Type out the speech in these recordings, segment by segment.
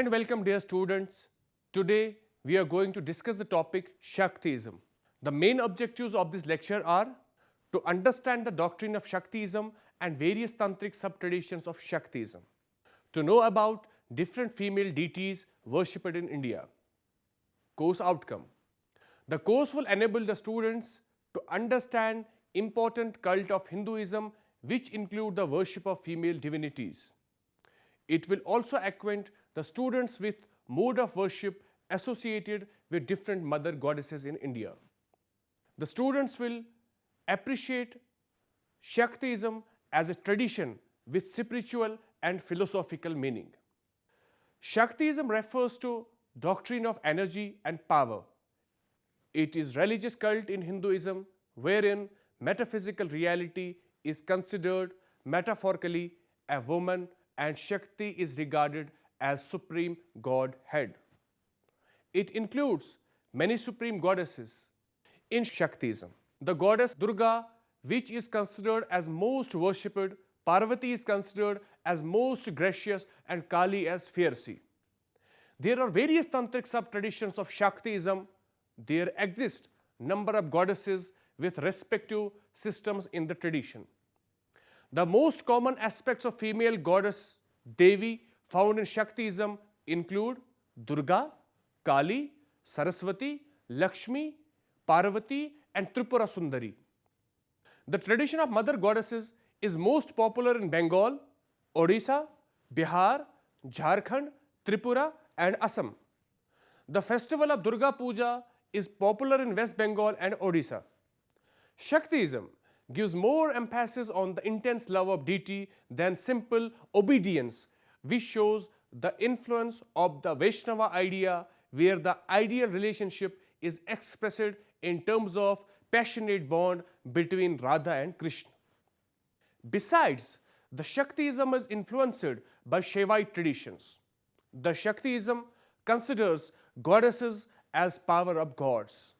and welcome, dear students. Today we are going to discuss the topic Shaktism. The main objectives of this lecture are to understand the doctrine of Shaktism and various tantric sub-traditions of Shaktism, to know about different female deities worshipped in India. Course outcome. The course will enable the students to understand important cult of Hinduism which include the worship of female divinities. It will also acquaint the students with mode of worship associated with different mother goddesses in India. The students will appreciate Shaktism as a tradition with spiritual and philosophical meaning. Shaktism refers to doctrine of energy and power. It is religious cult in Hinduism wherein metaphysical reality is considered metaphorically a woman and Shakti is regarded as supreme godhead. It includes many supreme goddesses in Shaktism. The goddess Durga, which is considered as most worshipped, Parvati is considered as most gracious, and Kali as fierce. There are various tantric sub-traditions of Shaktism. There exist number of goddesses with respective systems in the tradition. The most common aspects of female goddess Devi found in Shaktism include Durga, Kali, Saraswati, Lakshmi, Parvati and Tripura Sundari. The tradition of mother goddesses is most popular in Bengal, Odisha, Bihar, Jharkhand, Tripura and Assam. The festival of Durga Puja is popular in West Bengal and Odisha. Shaktism gives more emphasis on the intense love of deity than simple obedience, which shows the influence of the Vaishnava idea where the ideal relationship is expressed in terms of passionate bond between Radha and Krishna. Besides, the Shaktism is influenced by Shaivite traditions. The Shaktism considers goddesses as power of gods.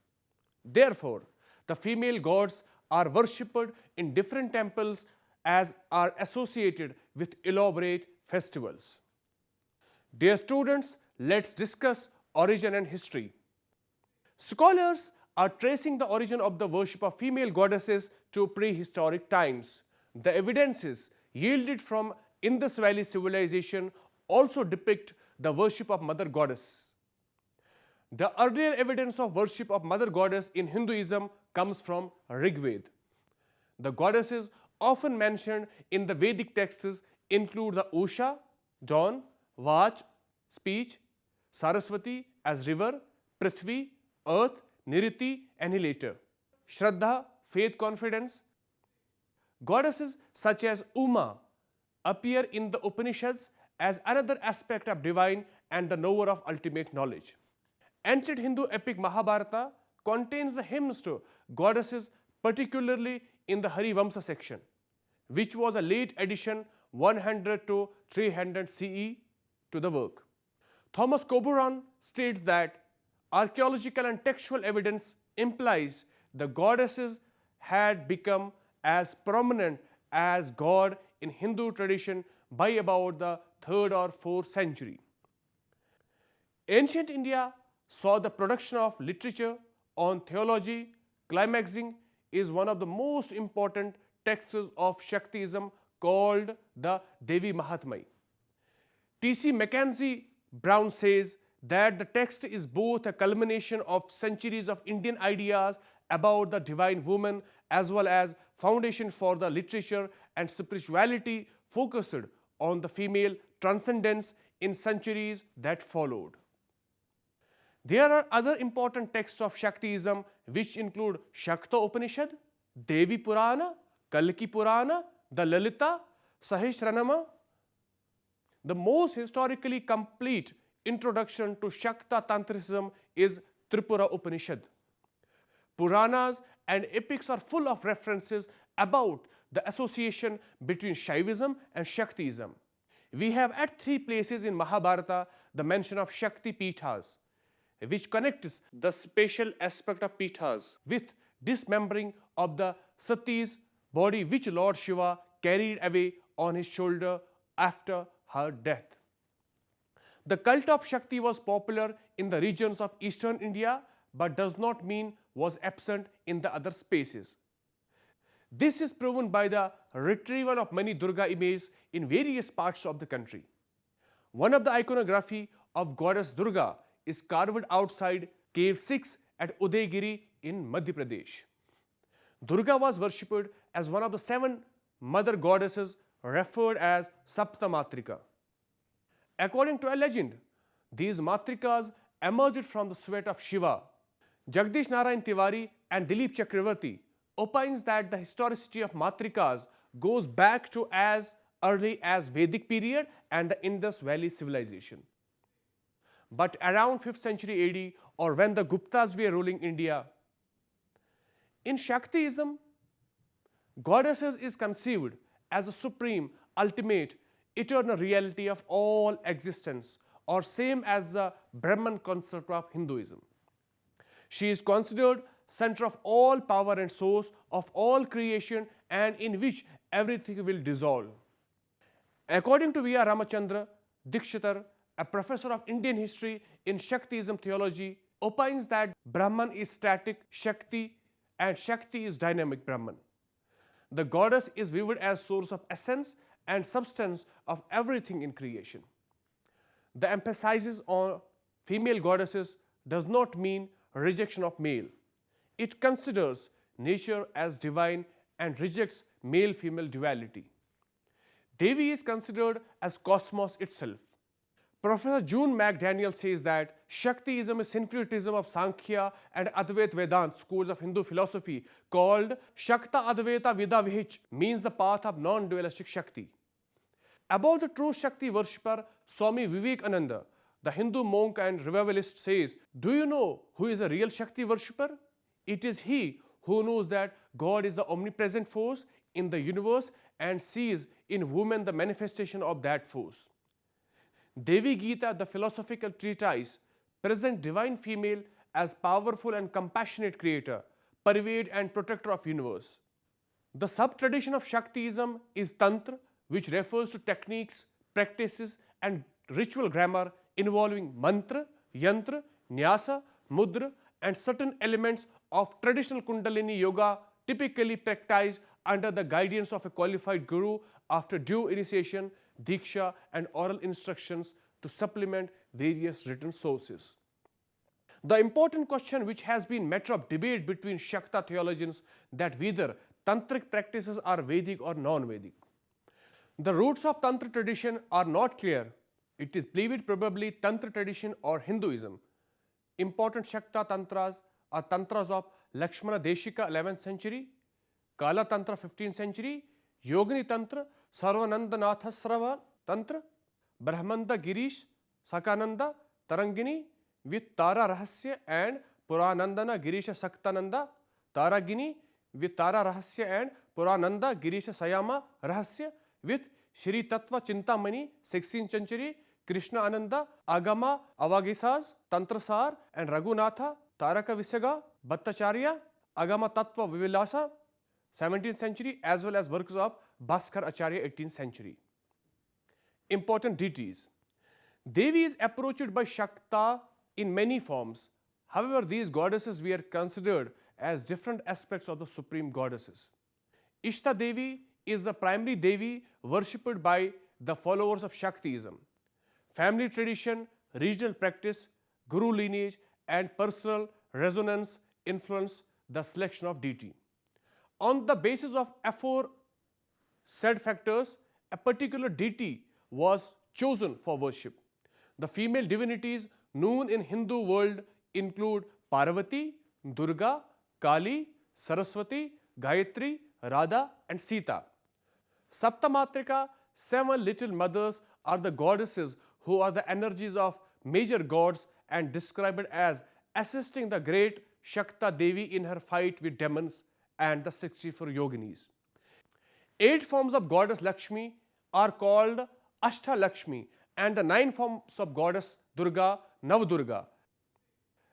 Therefore, the female gods are worshipped in different temples as are associated with elaborate festivals. Dear students, let's discuss origin and history. Scholars are tracing the origin of the worship of female goddesses to prehistoric times. The evidences yielded from Indus Valley civilization also depict the worship of mother goddess. The earlier evidence of worship of mother goddess in Hinduism comes from Rig Veda. The goddesses often mentioned in the Vedic texts include the Usha, dawn, Vach, speech, Saraswati as river, Prithvi, earth, Niriti, annihilator, Shraddha, faith, confidence. Goddesses such as Uma appear in the Upanishads as another aspect of divine and the knower of ultimate knowledge. Ancient Hindu epic Mahabharata contains the hymns to goddesses, particularly in the Harivamsa section, which was a late addition 100 to 300 CE to the work. Thomas Coburn states that archaeological and textual evidence implies the goddesses had become as prominent as God in Hindu tradition by about the 3rd or 4th century. Ancient India saw the production of literature on theology. Climaxing is one of the most important texts of Shaktism called the Devi Mahatmya. T.C. Mackenzie Brown says that the text is both a culmination of centuries of Indian ideas about the divine woman as well as foundation for the literature and spirituality focused on the female transcendence in centuries that followed. There are other important texts of Shaktism which include Shakta Upanishad, Devi Purana, Kalki Purana, the Lalita, Sahasranama. The most historically complete introduction to Shakta Tantricism is Tripura Upanishad. Puranas and epics are full of references about the association between Shaivism and Shaktism. We have at 3 places in Mahabharata the mention of Shakti Pithas, which connects the spatial aspect of Pithas with dismembering of the Sati's body which Lord Shiva carried away on his shoulder after her death. The cult of Shakti was popular in the regions of eastern India but does not mean was absent in the other spaces. This is proven by the retrieval of many Durga images in various parts of the country. One of the iconography of goddess Durga is carved outside cave 6 at Udaygiri in Madhya Pradesh. Durga was worshipped as one of the 7 mother goddesses referred as Saptamatrika. According to a legend, these matrikas emerged from the sweat of Shiva. Jagdish Narayan Tiwari and Dilip Chakravarti opines that the historicity of matrikas goes back to as early as Vedic period and the Indus Valley civilization. But around 5th century AD, or when the Guptas were ruling India, in Shaktism, goddesses is conceived as a supreme, ultimate, eternal reality of all existence, or same as the Brahman concept of Hinduism. She is considered center of all power and source of all creation, and in which everything will dissolve. According to V.R. Ramachandra Dikshitar, a professor of Indian history in Shaktism theology, opines that Brahman is static Shakti and Shakti is dynamic Brahman. The goddess is viewed as source of essence and substance of everything in creation. The emphasis on female goddesses does not mean rejection of male. It considers nature as divine and rejects male-female duality. Devi is considered as cosmos itself. Professor June McDaniel says that Shaktism is syncretism of Sankhya and Advaita Vedanta schools of Hindu philosophy called Shakta Advaita Vidavihich, means the path of non-dualistic Shakti. About the true Shakti worshipper, Swami Vivekananda, the Hindu monk and revivalist, says, "Do you know who is a real Shakti worshipper? It is he who knows that God is the omnipresent force in the universe and sees in woman the manifestation of that force." Devi Gita, the philosophical treatise, presents divine female as powerful and compassionate creator, pervade and protector of universe. The sub-tradition of Shaktism is Tantra, which refers to techniques, practices and ritual grammar involving mantra, yantra, nyasa, mudra and certain elements of traditional Kundalini yoga typically practiced under the guidance of a qualified guru after due initiation, diksha and oral instructions to supplement various written sources. The important question which has been matter of debate between Shakta theologians that whether tantric practices are Vedic or non-Vedic. The roots of Tantra tradition are not clear. It is believed probably Tantra tradition or Hinduism. Important Shakta tantras are tantras of Lakshmana Deshika 11th century, Kala Tantra 15th century, Yogini Tantra, Sarvanandanathasrava Tantra, Brahmanda Girish, Sakananda, Tarangini with Tara Rahasya and Puranandana Girisha Saktananda, Taragini with Tara Rahasya and Purananda Girisha Sayama Rahasya with Shri Tattva Chintamani 16th century, Krishna Ananda, Agama Avagisas, Tantrasar and Raghunatha, Taraka Visaga, Bhattacharya, Agama Tattva Vivilasa 17th century, as well as works of Bhaskar Acharya 18th century. Important deities. Devi is approached by Shakta in many forms. However, these goddesses were considered as different aspects of the supreme goddesses. Ishta Devi is the primary Devi worshipped by the followers of Shaktism. Family tradition, regional practice, guru lineage and personal resonance influence the selection of deity. On the basis of aforesaid factors, a particular deity was chosen for worship. The female divinities known in Hindu world include Parvati, Durga, Kali, Saraswati, Gayatri, Radha and Sita. Saptamatrika, 7 little mothers, are the goddesses who are the energies of major gods and described as assisting the great Shakta Devi in her fight with demons and the 64 yoginis. 8 forms of goddess Lakshmi are called Ashta Lakshmi and the 9 forms of goddess Durga, Navdurga.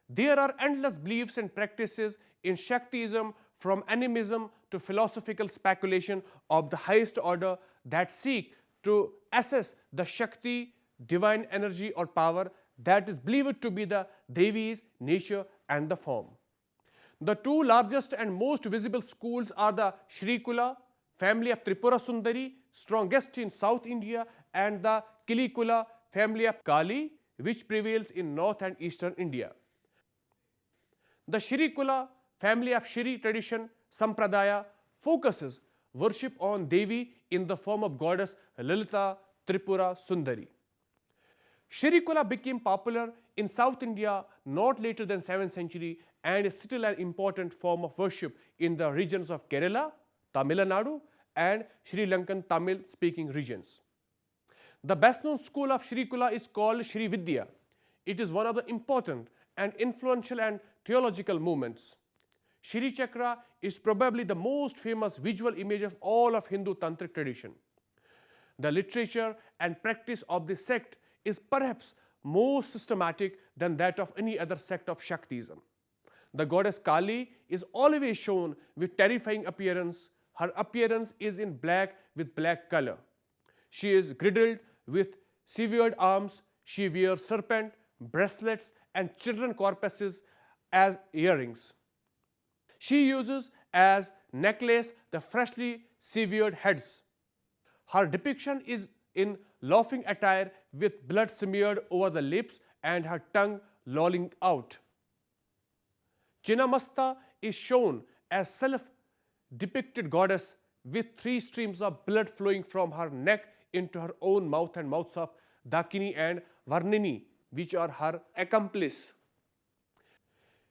There are endless beliefs and practices in Shaktism, from animism to philosophical speculation of the highest order, that seek to assess the Shakti divine energy or power that is believed to be the Devi's nature and the form. The two largest and most visible schools are the Shrikula family of Tripura Sundari, strongest in South India, and the Kilikula family of Kali, which prevails in North and Eastern India. The Shrikula family of Shri tradition Sampradaya focuses worship on Devi in the form of goddess Lalita Tripura Sundari. Shrikula became popular in South India not later than 7th century and is still an important form of worship in the regions of Kerala, Tamil Nadu and Sri Lankan Tamil speaking regions. The best known school of Shrikula is called Sri Vidya. It is one of the important and influential and theological movements. Shri Chakra is probably the most famous visual image of all of Hindu tantric tradition. The literature and practice of this sect is perhaps more systematic than that of any other sect of Shaktism. The goddess Kali is always shown with terrifying appearance. Her appearance is in black with black color. She is girdled with severed arms. She wears serpent, bracelets and children corpses as earrings. She uses as necklace the freshly severed heads. Her depiction is in laughing attire with blood smeared over the lips and her tongue lolling out. Chinnamasta is shown as self-depicted goddess with 3 streams of blood flowing from her neck into her own mouth and mouths of Dakini and Varnini, which are her accomplices.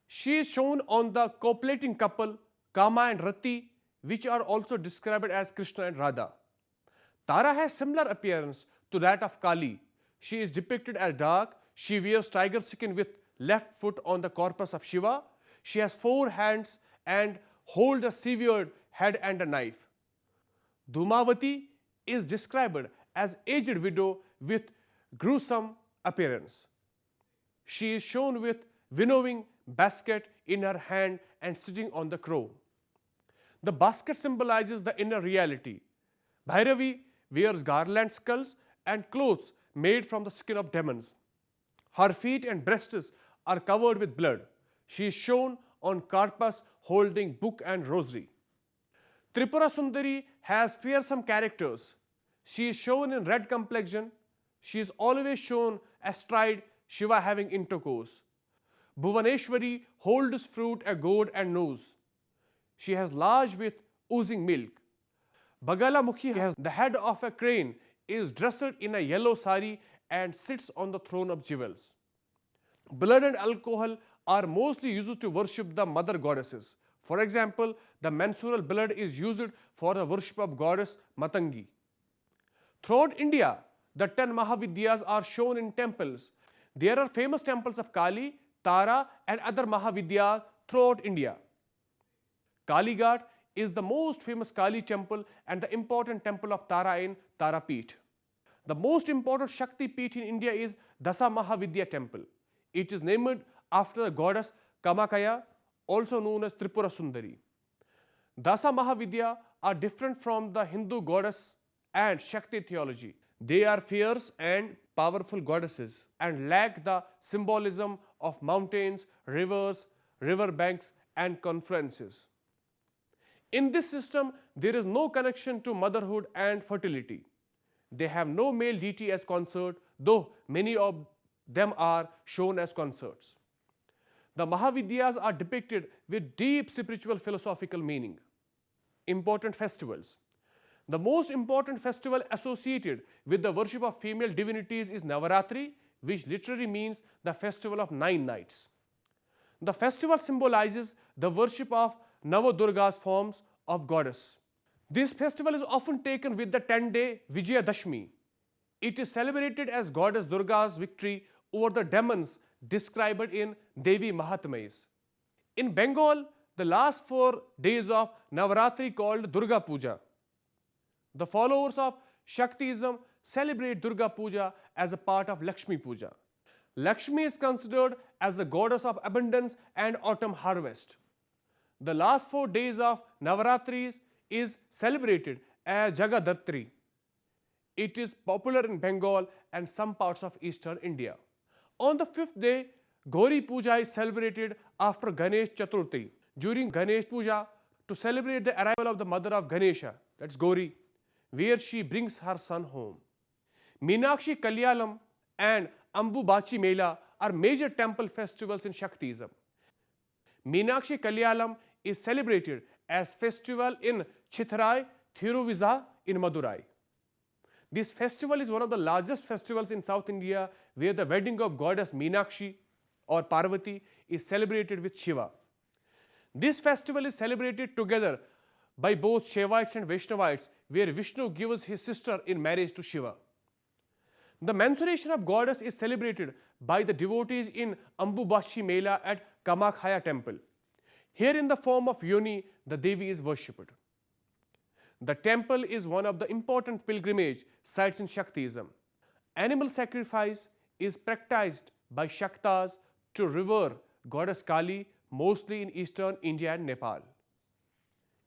She is shown on the copulating couple Kama and Rati, which are also described as Krishna and Radha. Tara has similar appearance to that of Kali. She is depicted as dark. She wears tiger skin with left foot on the corpus of Shiva. She has 4 hands and holds a severed head and a knife. Dhumavati is described as aged widow with gruesome appearance. She is shown with winnowing basket in her hand and sitting on the crow. The basket symbolizes the inner reality. Bhairavi wears garland skulls and clothes made from the skin of demons. Her feet and breasts are covered with blood. She is shown on corpus holding book and rosary. Tripura Sundari has fearsome characters. She is shown in red complexion. She is always shown astride Shiva having intercourse. Bhuvaneshwari holds fruit, a gourd and nose. She has large with oozing milk. Bagalamukhi has the head of a crane, is dressed in a yellow sari and sits on the throne of jewels. Blood and alcohol are mostly used to worship the mother goddesses. For example, the menstrual blood is used for the worship of goddess Matangi. Throughout India, the 10 Mahavidyas are shown in temples. There are famous temples of Kali, Tara and other Mahavidyas throughout India. Kalighat is the most famous Kali temple and the important temple of Tara in Tarapeeth. The most important Shakti Peeth in India is Dasa Mahavidya temple. It is named after the goddess Kamakaya, also known as Tripura Sundari. Dasa Mahavidya are different from the Hindu goddess and Shakti theology. They are fierce and powerful goddesses and lack the symbolism of mountains, rivers, river banks and confluences. In this system, there is no connection to motherhood and fertility. They have no male deity as consort, though many of them are shown as consorts. The Mahavidyas are depicted with deep spiritual philosophical meaning. Important festivals. The most important festival associated with the worship of female divinities is Navaratri, which literally means the festival of 9 nights. The festival symbolizes the worship of Navadurga's forms of goddess. This festival is often taken with the 10-day Vijayadashmi. It is celebrated as goddess Durga's victory over the demons described in Devi Mahatmayas. In Bengal, the last 4 days of Navaratri called Durga Puja. The followers of Shaktism celebrate Durga Puja as a part of Lakshmi Puja. Lakshmi is considered as the goddess of abundance and autumn harvest. The last 4 days of Navaratris is celebrated as Jagadatri. It is popular in Bengal and some parts of eastern India. On the fifth day, Gauri Puja is celebrated after Ganesh Chaturthi. During Ganesh Puja, to celebrate the arrival of the mother of Ganesha, that's Gauri, where she brings her son home. Meenakshi Kalyalam and Ambubachi Mela are major temple festivals in Shaktism. Meenakshi Kalyalam is celebrated as festival in Chitrai, Thiruviza in Madurai. This festival is one of the largest festivals in South India where the wedding of goddess Meenakshi or Parvati is celebrated with Shiva. This festival is celebrated together by both Shaivites and Vaishnavites where Vishnu gives his sister in marriage to Shiva. The menstruation of goddess is celebrated by the devotees in Ambubachi Mela at Kamakhaya temple. Here in the form of Yoni, the Devi is worshipped. The temple is one of the important pilgrimage sites in Shaktism. Animal sacrifice is practiced by Shaktas to revere goddess Kali, mostly in eastern India and Nepal.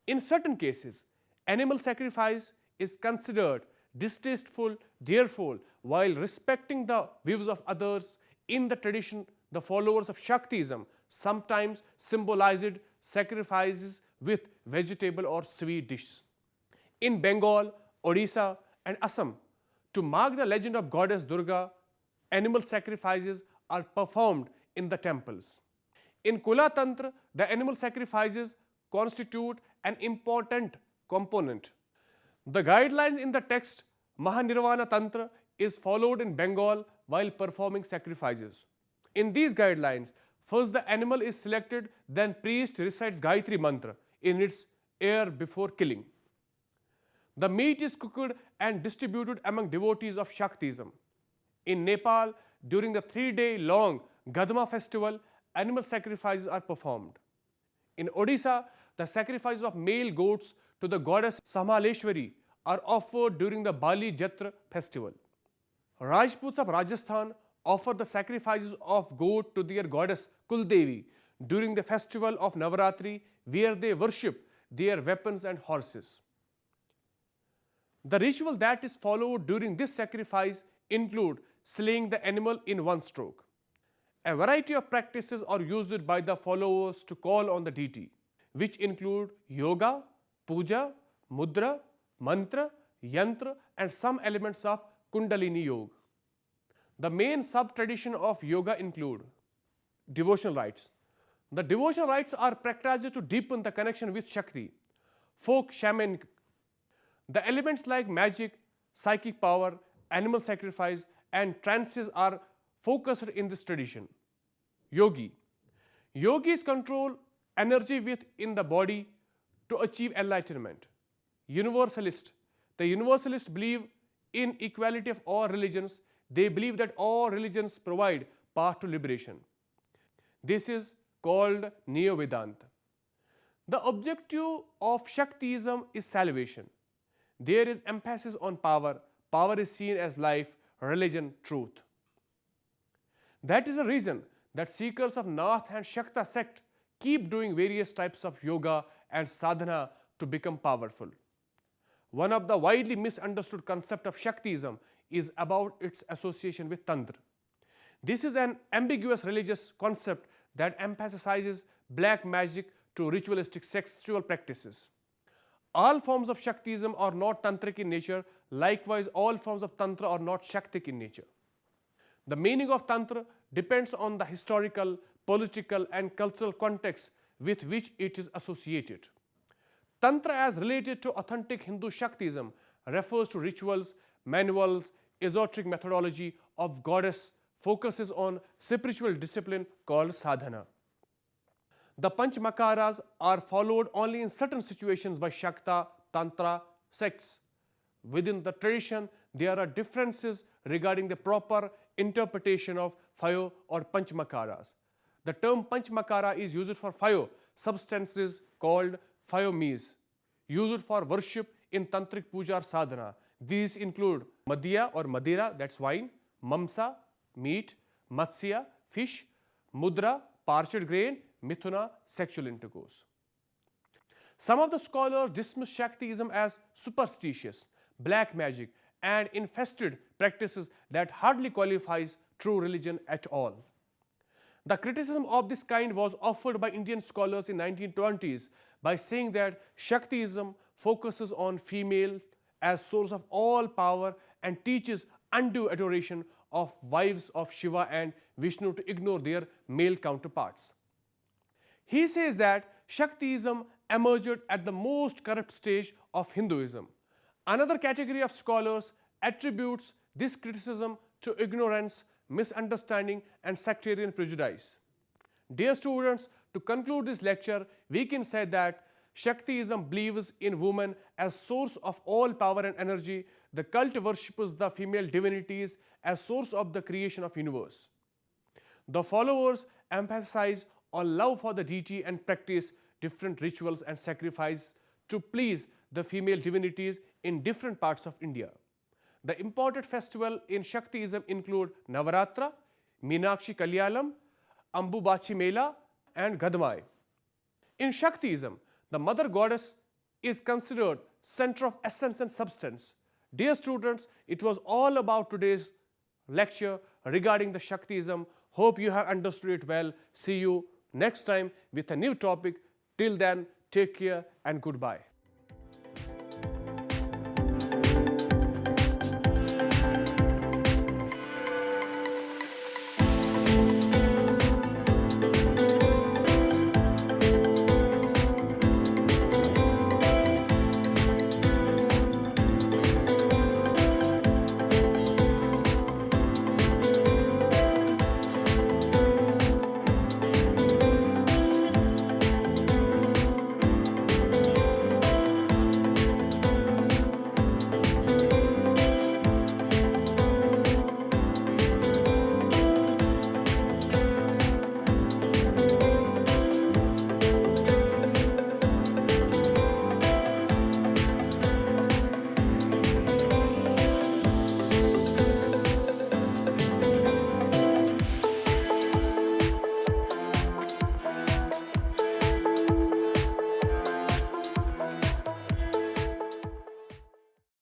In certain cases, animal sacrifice is considered distasteful, therefore, while respecting the views of others, in the tradition, the followers of Shaktism sometimes symbolized sacrifices with vegetable or sweet dishes. In Bengal, Odisha and Assam, to mark the legend of goddess Durga, animal sacrifices are performed in the temples. In Kula Tantra, the animal sacrifices constitute an important component. The guidelines in the text Mahanirvana Tantra is followed in Bengal while performing sacrifices. In these guidelines, first the animal is selected, then priest recites Gayatri Mantra in its ear before killing. The meat is cooked and distributed among devotees of Shaktism. In Nepal, during the 3-day-long Gadma festival, animal sacrifices are performed. In Odisha, the sacrifices of male goats to the goddess Samhaleshwari are offered during the Bali Jatra festival. Rajputs of Rajasthan offer the sacrifices of goat to their goddess Kuldevi during the festival of Navaratri, where they worship their weapons and horses. The ritual that is followed during this sacrifice include slaying the animal in one stroke. A variety of practices are used by the followers to call on the deity, which include yoga, puja, mudra, mantra, yantra and some elements of Kundalini Yoga. The main sub-tradition of yoga include devotional rites. The devotional rites are practiced to deepen the connection with Shakti, folk shamanic. The elements like magic, psychic power, animal sacrifice and trances are focused in this tradition. Yogi. Yogis control energy within the body to achieve enlightenment. Universalist. The universalists believe in equality of all religions. They believe that all religions provide path to liberation. This is called Neo-Vedanta. The objective of Shaktism is salvation. There is emphasis on power. Power is seen as life, religion, truth. That is the reason that seekers of Nath and Shakta sect keep doing various types of yoga and sadhana to become powerful. One of the widely misunderstood concepts of Shaktism is about its association with Tantra. This is an ambiguous religious concept that emphasizes black magic to ritualistic sexual practices. All forms of Shaktism are not tantric in nature, likewise all forms of Tantra are not Shaktic in nature. The meaning of Tantra depends on the historical, political and cultural context with which it is associated. Tantra as related to authentic Hindu Shaktism refers to rituals, manuals, esoteric methodology of goddess, focuses on spiritual discipline called sadhana. The Panchmakaras are followed only in certain situations by Shakta, Tantra sects. Within the tradition, there are differences regarding the proper interpretation of five or Panchmakaras. The term Panchmakara is used for five substances called five me's, used for worship in Tantric Puja or Sadhana. These include Madhya or Madira, that's wine, Mamsa, meat, Matsya, fish, Mudra, parched grain, Mithuna, sexual intercourse. Some of the scholars dismiss Shaktism as superstitious, black magic and infested practices that hardly qualifies true religion at all. The criticism of this kind was offered by Indian scholars in 1920s by saying that Shaktism focuses on female as source of all power and teaches undue adoration of wives of Shiva and Vishnu to ignore their male counterparts. He says that Shaktism emerged at the most corrupt stage of Hinduism. Another category of scholars attributes this criticism to ignorance, misunderstanding and sectarian prejudice. Dear students, to conclude this lecture, we can say that Shaktism believes in woman as source of all power and energy. The cult worships the female divinities as source of the creation of universe. The followers emphasize on love for the deity and practice different rituals and sacrifice to please the female divinities in different parts of India. The important festival in Shaktism include Navaratra, Meenakshi Kalyalam, Ambubachi Mela and Gadmai. In Shaktism, the mother goddess is considered center of essence and substance. Dear students, it was all about today's lecture regarding the Shaktism. Hope you have understood it well. See you next time with a new topic. Till then, take care and goodbye.